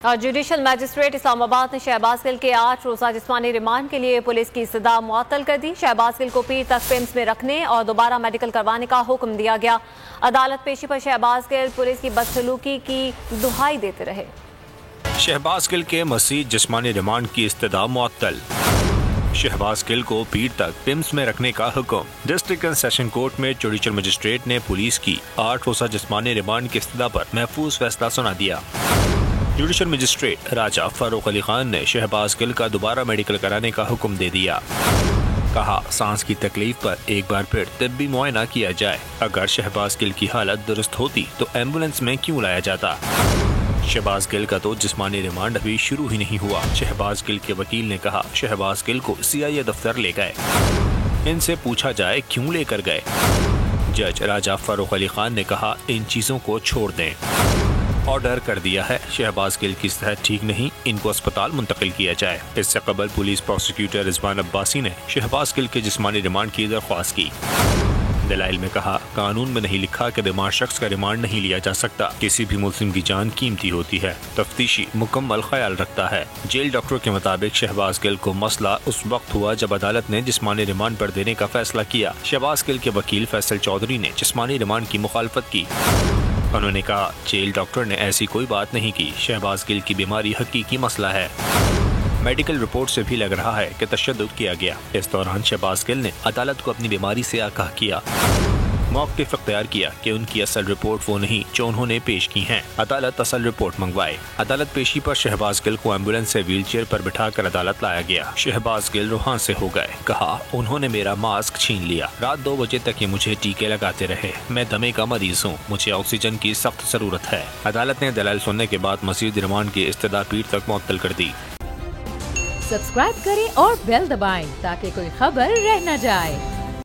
Judicial magistrate Islamabad ने शहबाज गिल के 8 रोजा जिस्मानी रिमांड के लिए पुलिस की इस्तदा मुअत्तल कर दी। शहबाज गिल को पीर तक पिम्स में रखने और दोबारा मेडिकल करवाने का हुक्म दिया गया। अदालत पेशी पर शहबाज गिल पुलिस की बदसलूकी की दुहाई देते रहे। शहबाज गिल के मज़ीद जिस्मानी रिमांड की इस्तदा मुअत्तल। शहबाज गिल को पीर तक पिम्स में रखने का हुक्म। डिस्ट्रिक्ट एंड सेशन कोर्ट में जुडिशल मजिस्ट्रेट ने पुलिस की 8 रोजा जिस्मानी रिमांड की इस्तदा पर महफूज फैसला सुना दिया। जुडिशल मजिस्ट्रेट राजा फारूक अली खान ने शहबाज गिल का दोबारा मेडिकल कराने का हुक्म दे दिया। कहा, सांस की तकलीफ पर एक बार फिर तिब्बी मुआयना किया जाए। अगर शहबाज गिल की हालत दुरुस्त होती तो एम्बुलेंस में क्यों लाया जाता। शहबाज गिल का तो जिस्मानी रिमांड अभी शुरू ही नहीं हुआ। शहबाज गिल के वकील ने कहा, शहबाज गिल को CIA दफ्तर ले गए, इनसे पूछा जाए क्यों लेकर गए। जज राजा फारूक अली खान ने कहा, इन चीजों को छोड़ दें। ऑर्डर कर दिया है, शहबाज गिल की सेहत ठीक नहीं, इनको अस्पताल मुंतकिल किया जाए। इससे कबल पुलिस प्रोसिक्यूटर रिजवान अब्बासी ने शहबाज गिल के जिस्मानी रिमांड की दरख्वास्त की। दलाइल में कहा, कानून में नहीं लिखा कि बीमार शख्स का रिमांड नहीं लिया जा सकता। किसी भी मुस्लिम की जान कीमती होती है। तफ्तीशी मुकम्मल ख्याल रखता है। जेल डॉक्टर के मुताबिक शहबाज गिल को मसला उस वक्त हुआ जब अदालत ने जिस्मानी रिमांड पर देने का फैसला किया। शहबाज गिल के वकील फैसल चौधरी ने जिस्मानी रिमांड की मुखालफत की। उन्होंने कहा, जेल डॉक्टर ने ऐसी कोई बात नहीं की। शहबाज गिल की बीमारी हकीकी मसला है। मेडिकल रिपोर्ट से भी लग रहा है कि तशद्दुद किया गया। इस दौरान शहबाज गिल ने अदालत को अपनी बीमारी से आगाह किया। मौक़िफ़ इख्तियार किया कि उनकी असल रिपोर्ट वो नहीं जो उन्होंने पेश की हैं। अदालत असल रिपोर्ट मंगवाए। अदालत पेशी पर शहबाज गिल को एम्बुलेंस से व्हीलचेयर पर बिठाकर अदालत लाया गया। शहबाज गिल रूहान से हो गए। कहा, उन्होंने मेरा मास्क छीन लिया। रात 2 बजे तक ये मुझे टीके लगाते रहे। मैं दमे का मरीज हूँ, मुझे ऑक्सीजन की सख्त जरूरत है। अदालत ने दलाइल सुनने के बाद मज़ीद रिमांड की इस्तदा पीर तक मुअत्तल कर दी। सब्सक्राइब करें और बेल दबाएं ताकि कोई खबर रह न जाए।